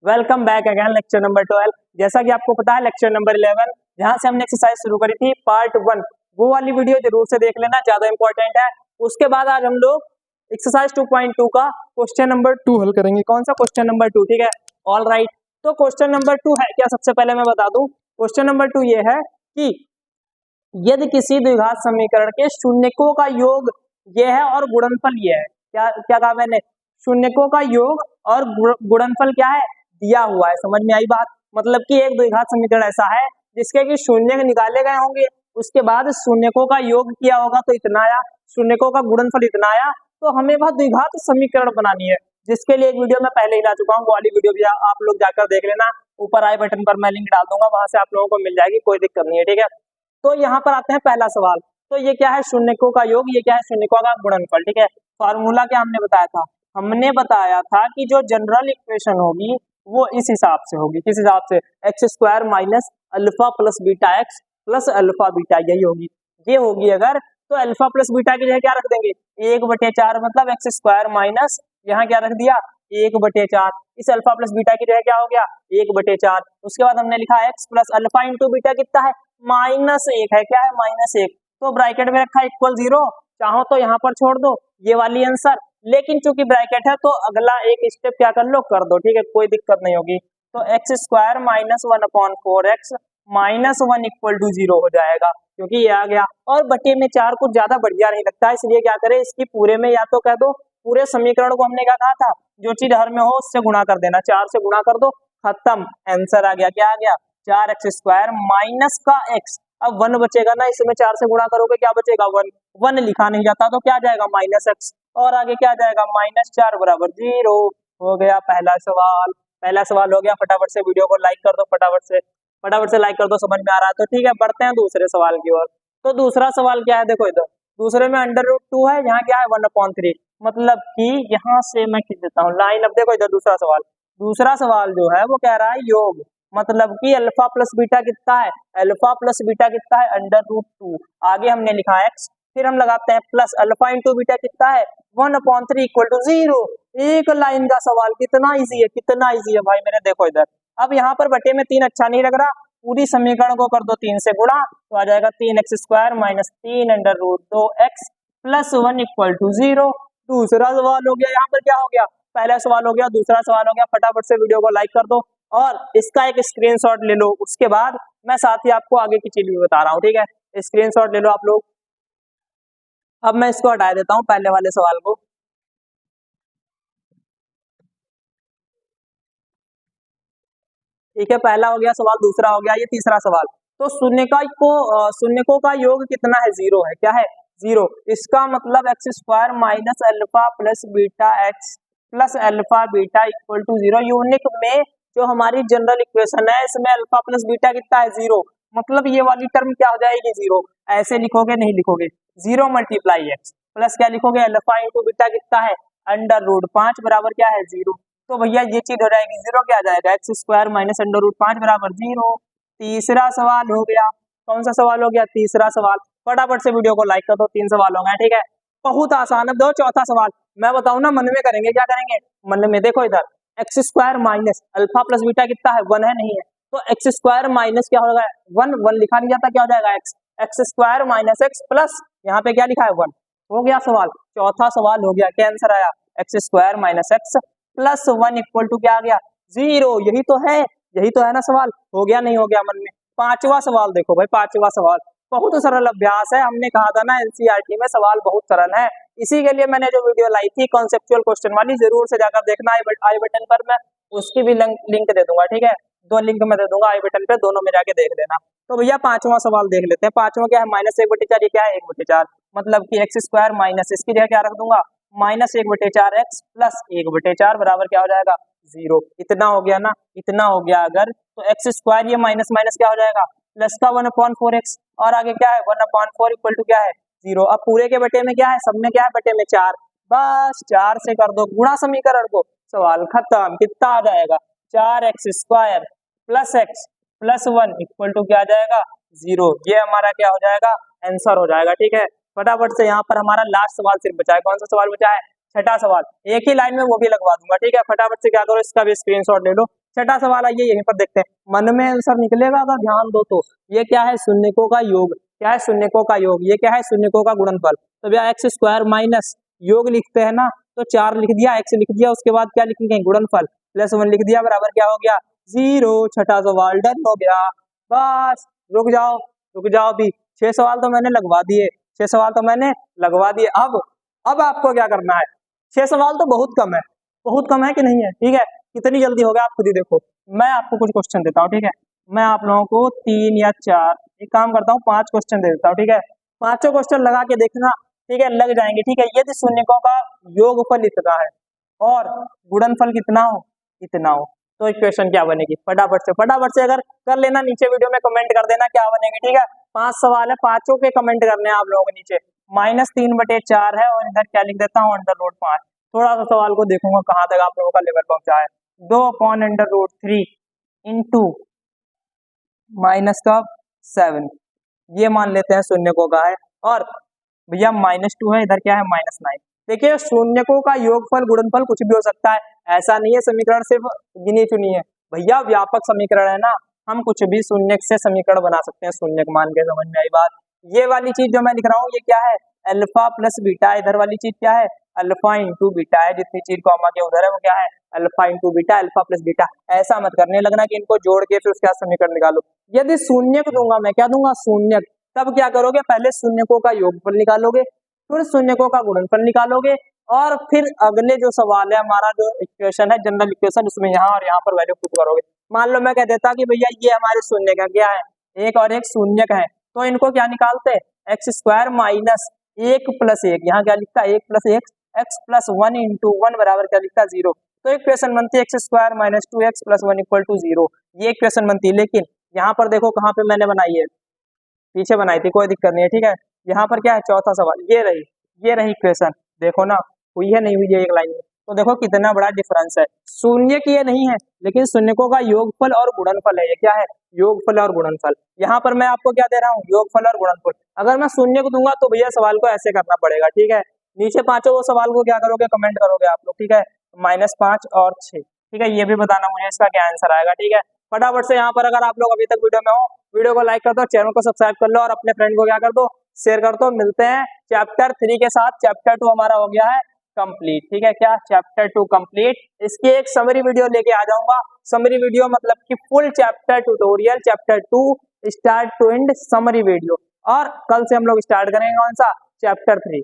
Welcome back again lecture number 12। जैसा कि आपको पता है लेक्चर नंबर 11 जहां से हमने एक्सरसाइज शुरू करी थी पार्ट 1, वो वाली वीडियो जरूर से देख लेना, ज्यादा इंपॉर्टेंट है। उसके बाद आज हम लोग एक्सरसाइज 2.2 का क्वेश्चन नंबर 2 हल करेंगे। कौन सा क्वेश्चन नंबर 2? ठीक है, ऑल राइट। तो क्वेश्चन नंबर 2 है क्या, सबसे पहले मैं बता दूं। क्वेश्चन नंबर 2 ये है कि यदि किसी द्विघात समीकरण के शून्यकों का योग ये है और गुणनफल ये है, क्या क्या कहा मैंने, शून्यकों का योग और गुणनफल क्या है, दिया हुआ है। समझ में आई बात? मतलब कि एक द्विघात समीकरण ऐसा है जिसके कि शून्य निकाले गए होंगे, उसके बाद शून्यकों का योग किया होगा तो इतना आया, शून्यकों का गुणनफल इतना आया, तो हमें वह द्विघात समीकरण बनानी है, जिसके लिए एक वीडियो मैं पहले ही ला चुका हूँ। वो वाली वीडियो भी आप लोग जाकर देख लेना, ऊपर आई बटन पर मैं लिंक डाल दूंगा, वहां से आप लोगों को मिल जाएगी, कोई दिक्कत नहीं है। ठीक है, तो यहाँ पर आते हैं पहला सवाल। तो ये क्या है, शून्यकों का योग, ये क्या है, शून्यकों का गुणनफल। ठीक है, फॉर्मूला क्या हमने बताया था, हमने बताया था कि जो जनरल इक्वेशन होगी वो इस हिसाब से होगी। किस हिसाब से? X square minus alpha plus beta x plus alpha beta, यही होगी। ये होगी अगर, तो अल्फा प्लस बीटा की जगह क्या रख देंगे, 1/4, मतलब एक्स स्क्वायर माइनस यहाँ क्या रख दिया, 1/4। इस अल्फा प्लस बीटा की जगह क्या हो गया, 1/4। उसके बाद हमने लिखा x plus alpha into beta कितना है, -1 है। क्या है, -1। तो ब्रैकेट में रखा इक्वल 0, चाहो तो यहाँ पर छोड़ दो ये वाली आंसर, लेकिन चूंकि ब्रैकेट है तो अगला एक स्टेप क्या कर लो, कर दो। ठीक है, कोई दिक्कत नहीं होगी। तो x square minus 1/4x -1 equal to 0 हो जाएगा, क्योंकि ये आ गया। और बटे में 4 कुछ ज्यादा बढ़िया नहीं लगता, इसलिए क्या करें, इसकी पूरे में या तो कह दो, पूरे समीकरण को हमने क्या कहा था, जो चीज हर में हो उससे गुणा कर देना, 4 से गुणा कर दो, खत्म, आंसर आ गया। क्या आ गया, 4x स्क्वायर माइनस का x। अब 1 बचेगा ना, इसमें 4 से गुणा करोगे क्या बचेगा, 1 लिखा नहीं जाता तो क्या जाएगा, -x, और आगे क्या जाएगा, -4 बराबर 0 हो गया। पहला सवाल हो गया। फटाफट से वीडियो को लाइक कर दो, फटाफट से लाइक कर दो, समझ में आ रहा है तो ठीक है। बढ़ते हैं दूसरे सवाल की ओर। तो दूसरा सवाल क्या है, देखो इधर दूसरे में √2 है, यहाँ क्या है 1/3, मतलब कि यहाँ से मैं खींच देता हूँ लाइन। अब देखो इधर दूसरा सवाल जो है वो कह रहा है योग, मतलब कि अल्फा प्लस बीटा कितना है, √2। आगे हमने लिखा x, फिर हम लगाते हैं प्लस अल्फा इंटू बीटा कितना है, 1/3 इक्वल टू 0। एक लाइन का सवाल, कितना इजी है भाई मेरे। देखो इधर, अब यहाँ पर बटे में 3 अच्छा नहीं लग रहा, पूरी समीकरण को कर दो 3 से गुणा, तो आ जाएगा 3x square minus 3√2x plus 1 equal to 0। दूसरा सवाल हो गया, यहाँ पर क्या हो गया, पहला सवाल हो गया, दूसरा सवाल हो गया। फटाफट से वीडियो को लाइक कर दो और इसका एक स्क्रीनशॉट ले लो, उसके बाद मैं साथ ही आपको आगे की चीज भी बता रहा हूँ। ठीक है, स्क्रीनशॉट ले लो आप लोग। अब मैं इसको हटा देता हूँ पहले वाले सवाल को। ठीक है, पहला हो गया सवाल, दूसरा हो गया, ये तीसरा सवाल। तो शून्यकों का योग कितना है, 0 है। क्या है, 0। इसका मतलब x square minus alpha plus beta x plus alpha beta equal to 0। Unique में जो हमारी जनरल इक्वेशन है, इसमें अल्फा प्लस बीटा कितना है, 0, मतलब ये वाली टर्म क्या हो जाएगी, 0। ऐसे लिखोगे, नहीं लिखोगे, 0 मल्टीप्लाई एक्स प्लस क्या लिखोगे, अल्फा इंटू बीटा कितना है, √5 बराबर क्या है, 0। तो भैया ये चीज हो जाएगी 0, क्या आ जाएगा, एक्स स्क्वायर माइनस √5 बराबर 0। तीसरा सवाल हो गया। कौन सा सवाल हो गया, तीसरा सवाल। फटाफट से वीडियो को लाइक कर दो, 3 सवाल हो गए। ठीक है, बहुत आसान। अब दो चौथा सवाल मैं बताऊं ना, मन में करेंगे, क्या करेंगे, मन में। देखो इधर x square minus alpha plus beta कितना है, 1 है, नहीं है, तो एक्स स्क्वायर माइनस क्या होगा, 1 लिखा नहीं जाता, क्या हो जाएगा, x square minus x plus यहाँ पे क्या लिखा है, 1। हो गया सवाल, चौथा सवाल हो गया। क्या आंसर आया, x square minus x plus 1 equal to क्या आ गया, 0। यही तो है ना सवाल। हो गया, नहीं हो गया मन में। पांचवा सवाल देखो भाई, पांचवा सवाल बहुत सरल अभ्यास है। हमने कहा था ना एनसीईआरटी में सवाल बहुत सरल है, इसी के लिए मैंने जो वीडियो लाई थी कॉन्सेप्चुअल क्वेश्चन वाली, जरूर से जाकर देखना। आई बटन पर मैं उसकी भी लिंक दे दूंगा। ठीक है, 2 लिंक मैं दे दूंगा आई बटन पे, दोनों में जाके देख लेना। तो भैया पांचवा सवाल देख लेते हैं। पांचवा क्या है, -1/4, ये क्या है, 1/4, मतलब कि एक्स स्क्वायर माइनस, इसकी जगह क्या रख दूंगा, -1/4x प्लस 1/4 बराबर क्या हो जाएगा, 0। इतना हो गया ना, इतना हो गया अगर, तो एक्स स्क्वायर ये माइनस माइनस क्या हो जाएगा, प्लस का 1/4x, और आगे क्या है 1/4 इक्वल टू क्या है, 0। अब पूरे के बटे में क्या है, सब में क्या है, बटे में 4, बस 4 से कर दो गुणा समीकरण को, सवाल खत्म। कितना आ जाएगा, 4x square plus x plus 1 equal to क्या आ जाएगा, 0। ये हमारा क्या हो जाएगा, आंसर हो जाएगा। ठीक है, फटाफट से यहाँ पर हमारा लास्ट सवाल सिर्फ बचा है। कौन सा सवाल बचा है, छठा सवाल। एक ही लाइन में वो भी लगवा दूंगा। ठीक है, फटाफट से क्या करो, इसका भी स्क्रीनशॉट ले लो, छठा सवाल आइए यहीं पर देखते हैं, मन में आंसर निकलेगा अगर ध्यान दो तो। ये क्या है, शून्यकों का योग। क्या है, शून्यकों का योग। ये क्या है, शून्यकों का गुणनफल। तो भैया एक्स स्क्वायर माइनस योग लिखते हैं ना, तो 4 लिख दिया, एक्स लिख दिया, उसके बाद क्या लिखेंगे, गुणनफल प्लस 1 लिख दिया, बराबर क्या हो गया, 0। छठा सवाल डन हो गया। बस रुक जाओ, रुक जाओ, अभी 6 सवाल तो मैंने लगवा दिए, 6 सवाल तो मैंने लगवा दिए। अब आपको क्या करना है, 6 सवाल तो बहुत कम है, बहुत कम है कि नहीं है, ठीक है। कितनी जल्दी हो गया आप खुद ही देखो। मैं आपको कुछ क्वेश्चन देता हूँ, ठीक है। मैं आप लोगों को 3 या 4, एक काम करता हूँ 5 क्वेश्चन दे देता हूँ, ठीक है। 5 क्वेश्चन लगा के देखना, ठीक है, लग जाएंगे, ठीक है। यदि शून्यकों का योगफल इतना है और गुणनफल कितना हो, इतना हो, तो इक्वेशन क्या बनेगी, फटाफट से अगर कर लेना, नीचे वीडियो में कमेंट कर देना क्या बनेगी, ठीक है। 5 सवाल है, पांचों के कमेंट करने हैं आप लोगों को नीचे। -3/4 है और इधर क्या लिख देता हूँ, √5। थोड़ा सा सवाल को देखूंगा कहाँ तक आप लोगों का लेवल पहुंचा है। 2/√3 इंटू -7, ये मान लेते हैं शून्यकों का है, और भैया -2 है, इधर क्या है, -9। देखिए शून्यकों का योगफल गुणनफल कुछ भी हो सकता है, ऐसा नहीं है समीकरण सिर्फ गिनी चुनी है भैया, व्यापक समीकरण है ना, हम कुछ भी शून्यक से समीकरण बना सकते हैं, शून्यक मान के, समझ में आई बात। ये वाली चीज जो मैं लिख रहा हूँ ये क्या है, अल्फा प्लस बीटा, इधर वाली चीज क्या है, अल्फा इंटू बीटा है, जितनी चीज कॉमा के उधर है वो क्या है, alpha into beta, alpha plus beta. ऐसा मत करने लगना कि इनको जोड़ के फिर उसके बाद समीकरण निकालो। यदि शून्यक दूंगा मैं, क्या दूंगा, शून्यक, तब क्या करोगे, पहले शून्यकों का योगफल निकालोगे, फिर शून्यकों का गुणनफल निकालोगे, और फिर अगले जो सवाल है हमारा, जो इक्वेशन है जनरल इक्वेशन, उसमें यहाँ और यहाँ पर वैल्यू पुट करोगे। मान लो मैं कह देता कि भैया ये हमारे शून्य का क्या है, एक और एक शून्यक है, तो इनको क्या निकालते हैं, एक्स स्क्वायर माइनस 1 + 1, यहाँ क्या लिखता है, 1 + 1, एक्स प्लस 1 इंटू 1 बराबर क्या लिखता है, 0। तो इक्वेशन बनती है एक्स स्क्वायर माइनस 2x + 1 = 0, ये इक्वेशन बनती है। लेकिन यहाँ पर देखो कहाँ पे मैंने बनाई है, पीछे बनाई थी, कोई दिक्कत नहीं है, ठीक है। यहाँ पर क्या है, चौथा सवाल, ये रही इक्वेशन, देखो ना, हुई है नहीं हुई है एक लाइन में, तो देखो कितना बड़ा डिफरेंस है। शून्य की ये नहीं है, लेकिन शून्यकों का योगफल और गुणनफल है, ये क्या है, योगफल और गुणनफल। यहाँ पर मैं आपको क्या दे रहा हूँ, योगफल और गुणनफल। अगर मैं शून्य को दूंगा तो भैया सवाल को ऐसे करना पड़ेगा, ठीक है। नीचे पांचों वो सवाल को क्या करोगे, कमेंट करोगे आप लोग, ठीक है। -5 और 6, ठीक है, ये भी बताना मुझे इसका क्या आंसर आएगा, ठीक है। फटाफट से यहाँ पर अगर आप लोग अभी तक वीडियो में हो, वीडियो को लाइक कर दो, चैनल को सब्सक्राइब कर लो, और अपने फ्रेंड को क्या कर दो, शेयर कर दो। मिलते हैं चैप्टर 3 के साथ, चैप्टर 2 हमारा हो गया है कंप्लीट, ठीक है, क्या, चैप्टर 2 कंप्लीट। इसकी एक समरी वीडियो लेके आ जाऊंगा, समरी वीडियो मतलब कि full chapter tutorial, chapter 2 start to end summary video. और कल से हम लोग स्टार्ट करेंगे कौन सा, चैप्टर 3।